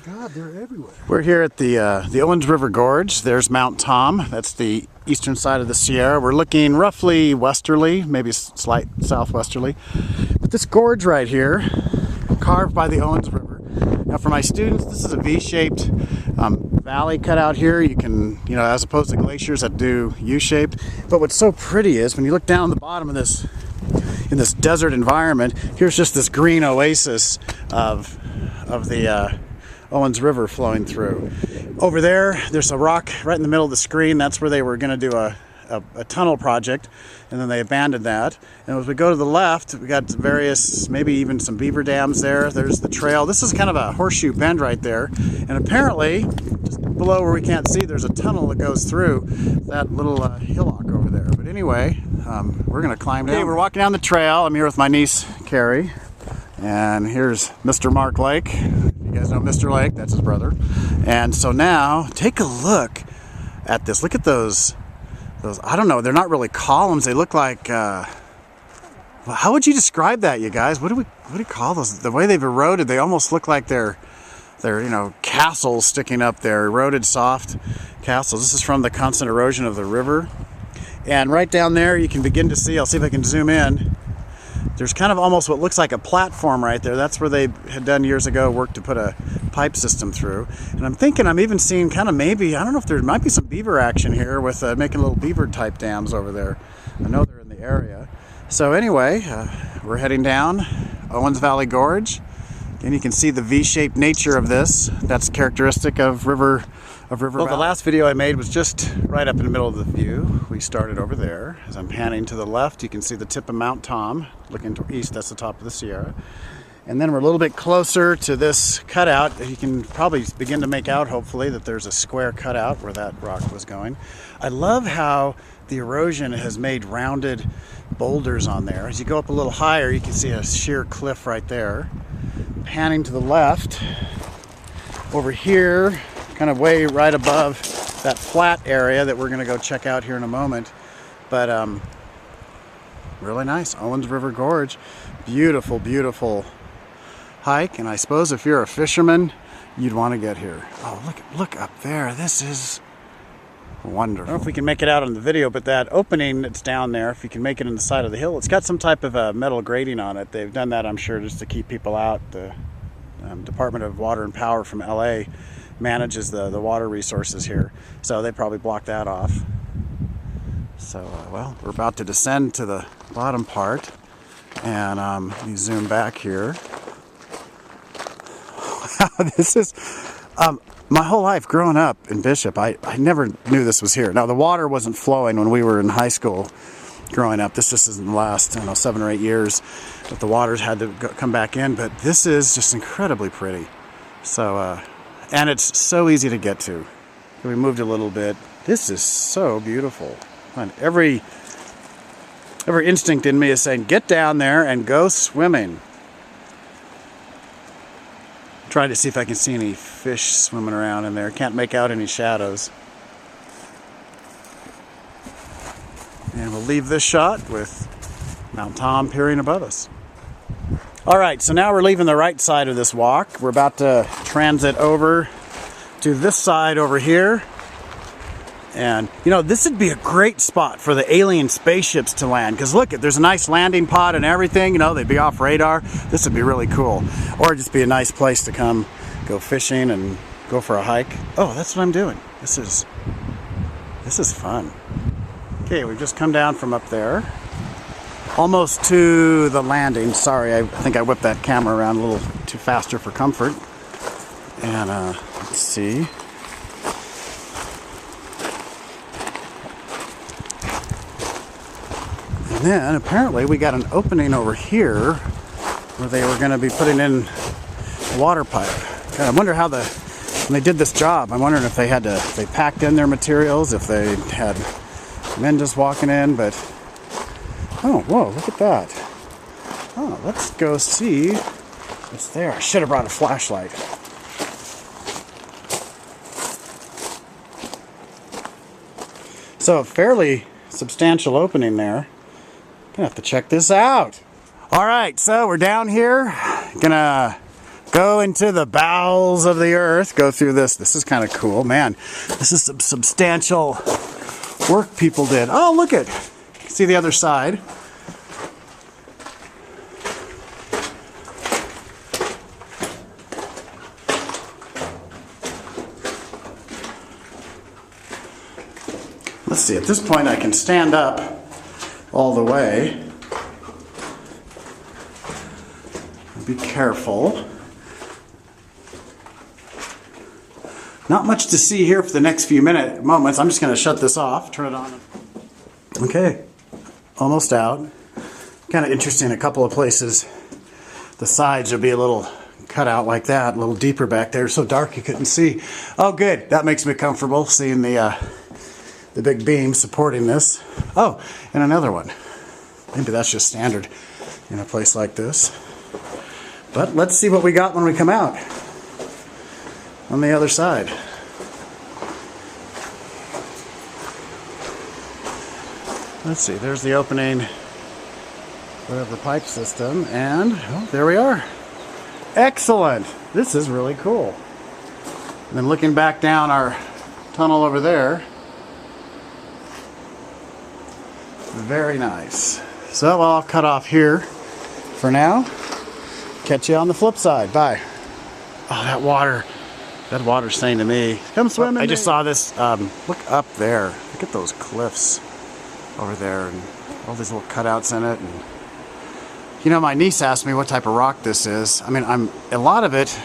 God, they're everywhere. We're here at the Owens River Gorge. There's Mount Tom. That's the eastern side of the Sierra. We're looking roughly westerly, maybe slight southwesterly. But this gorge right here, carved by the Owens River. Now for my students, this is a V-shaped valley cut out here. You can, as opposed to glaciers that do U-shaped. But what's so pretty is when you look down the bottom of this, in this desert environment, here's just this green oasis of the Owens River flowing through. Over there's a rock right in the middle of the screen. That's where they were going to do a tunnel project, and then they abandoned that. And as we go to the left, we got various, maybe even some beaver dams there. There's the trail. This is kind of a horseshoe bend right there. And apparently, just below where we can't see, there's a tunnel that goes through that little hillock over there. But anyway, we're going to climb down. Okay, we're walking down the trail. I'm here with my niece, Carrie. And here's Mr. Mark Lake. You guys know Mr. Lake, that's his brother. And so now, take a look at this. Look at those, I don't know, they're not really columns. They look like, well, how would you describe that, you guys? What do you call those? The way they've eroded, they almost look like they're castles sticking up there, eroded soft castles. This is from the constant erosion of the river. And right down there, you can begin to see, I'll see if I can zoom in, there's kind of almost what looks like a platform right there. That's where they had done years ago work to put a pipe system through. And I'm thinking I'm even seeing kind of maybe, I don't know if there might be some beaver action here with making little beaver type dams over there. I know they're in the area. So anyway, we're heading down Owens Valley Gorge. And you can see the V-shaped nature of this. That's characteristic of River Valley. The last video I made was just right up in the middle of the view. We started over there. As I'm panning to the left, you can see the tip of Mount Tom. Looking to east, that's the top of the Sierra. And then we're a little bit closer to this cutout. You can probably begin to make out, hopefully, that there's a square cutout where that rock was going. I love how the erosion has made rounded boulders on there. As you go up a little higher, you can see a sheer cliff right there. Panning to the left, over here, kind of way right above that flat area that we're going to go check out here in a moment. But really nice, Owens River Gorge. Beautiful, beautiful hike. And I suppose if you're a fisherman, you'd want to get here. Oh, look up there. This is wonderful. I don't know if we can make it out on the video, but that opening that's down there, if you can make it in the side of the hill, it's got some type of a metal grating on it. They've done that, I'm sure, just to keep people out. The Department of Water and Power from LA manages the water resources here, so they probably blocked that off. So, well, we're about to descend to the bottom part, and you zoom back here. Wow, this is... my whole life growing up in Bishop, I never knew this was here. Now, the water wasn't flowing when we were in high school growing up. This just isn't the last, 7 or 8 years that the water's had to come back in. But this is just incredibly pretty. So, and it's so easy to get to. We moved a little bit. This is so beautiful. And every instinct in me is saying, get down there and go swimming. Trying to see if I can see any fish swimming around in there. Can't make out any shadows. And we'll leave this shot with Mount Tom peering above us. All right, so now we're leaving the right side of this walk. We're about to transit over to this side over here. And, this would be a great spot for the alien spaceships to land. Because look, there's a nice landing pod and everything. They'd be off radar. This would be really cool. Or just be a nice place to come go fishing and go for a hike. Oh, that's what I'm doing. This is fun. Okay, we've just come down from up there. Almost to the landing. Sorry, I think I whipped that camera around a little too faster for comfort. And let's see. And then apparently we got an opening over here where they were going to be putting in a water pipe. God, I wonder how when they did this job, I'm wondering if they packed in their materials, if they had men just walking in, but oh, whoa, look at that. Oh, let's go see what's there. I should have brought a flashlight. So a fairly substantial opening there. Gonna have to check this out. All right, so we're down here. Gonna Go into the bowels of the earth. Go through this. This is kind of cool. Man, this is some substantial work people did. Oh, look it. See the other side. Let's see, at this point I can stand up all the way. Be careful. Not much to see here for the next few moments. I'm just going to shut this off, turn it on. Okay, almost out. Kind of interesting, a couple of places the sides will be a little cut out like that, a little deeper back there. So dark you couldn't see. Oh good, that makes me comfortable seeing the big beam supporting this. Oh, and another one. Maybe that's just standard in a place like this. But let's see what we got when we come out on the other side. Let's see, there's the opening of the pipe system, and oh, there we are. Excellent! This is really cool. And then looking back down our tunnel over there, very nice. So I'll cut off here for now. Catch you on the flip side. Bye. Oh, that water's saying to me, come swim in. I just saw this. Look up there. Look at those cliffs over there and all these little cutouts in it. And you know, my niece asked me what type of rock this is. I mean, a lot of it,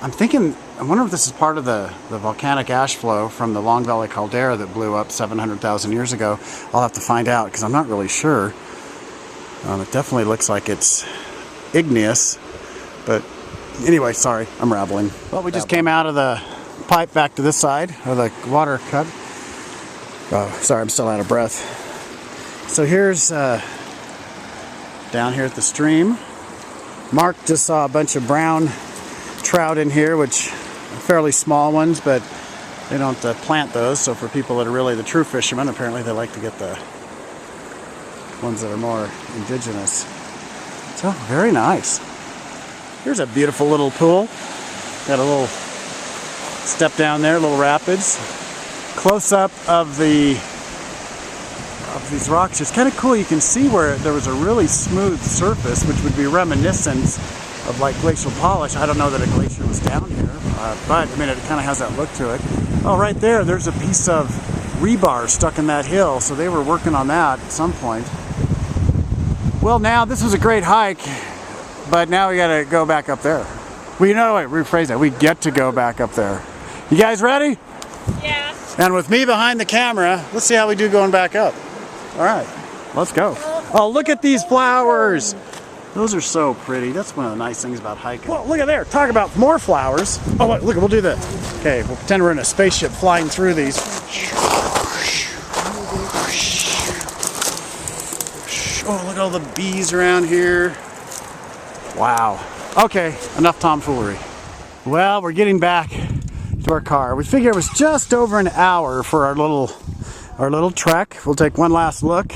I'm thinking, I wonder if this is part of the volcanic ash flow from the Long Valley caldera that blew up 700,000 years ago. I'll have to find out because I'm not really sure. It definitely looks like it's igneous, but anyway, sorry, I'm rambling. Well, we just came out of the pipe back to this side, or the water cut. Oh, sorry, I'm still out of breath. So here's down here at the stream. Mark just saw a bunch of brown trout in here, which are fairly small ones, but they don't plant those. So for people that are really the true fishermen, apparently they like to get the ones that are more indigenous. So very nice. Here's a beautiful little pool. Got a little step down there, little rapids. Close up of these rocks. It's kind of cool. You can see where there was a really smooth surface, which would be reminiscent of like glacial polish. I don't know that a glacier was down here, but I mean it kind of has that look to it. Oh, right there, there's a piece of rebar stuck in that hill, so they were working on that at some point. Well, now this was a great hike, but now we got to go back up there. Well, you know what? Rephrase that. We get to go back up there. You guys ready? Yeah. And with me behind the camera, let's see how we do going back up. All right, let's go. Oh, look at these flowers. Those are so pretty. That's one of the nice things about hiking. Well, look at there. Talk about more flowers. Oh, look, we'll do this. Okay, we'll pretend we're in a spaceship flying through these. Oh, look at all the bees around here. Wow. Okay, enough tomfoolery. Well, we're getting back to our car. We figure it was just over an hour for our little trek. We'll take one last look.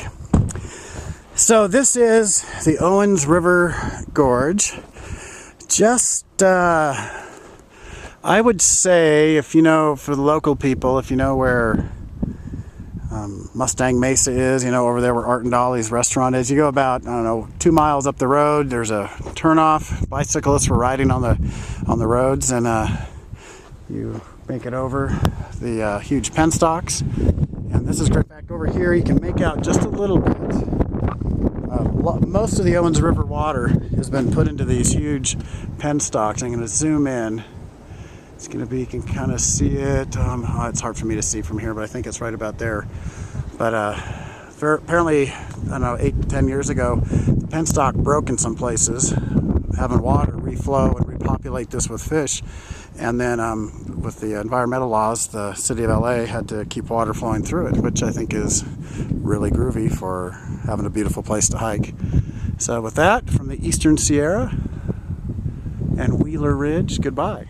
So this is the Owens River Gorge. Just, I would say, if you know, for the local people, if you know where Mustang Mesa is, you know, over there where Art and Dolly's restaurant is, you go about, I don't know, 2 miles up the road. There's a turnoff. Bicyclists were riding on the roads, and you make it over the huge penstocks. And this is great. Back over here, you can make out just a little bit. Most of the Owens River water has been put into these huge penstocks. I'm going to zoom in. It's going to be, you can kind of see it. It's hard for me to see from here, but I think it's right about there. But apparently, I don't know, 8 to 10 years ago, the penstock broke in some places, having water reflow and repopulate this with fish. And then with the environmental laws, the city of LA had to keep water flowing through it, which I think is really groovy for having a beautiful place to hike. So with that, from the Eastern Sierra and Wheeler Ridge, goodbye.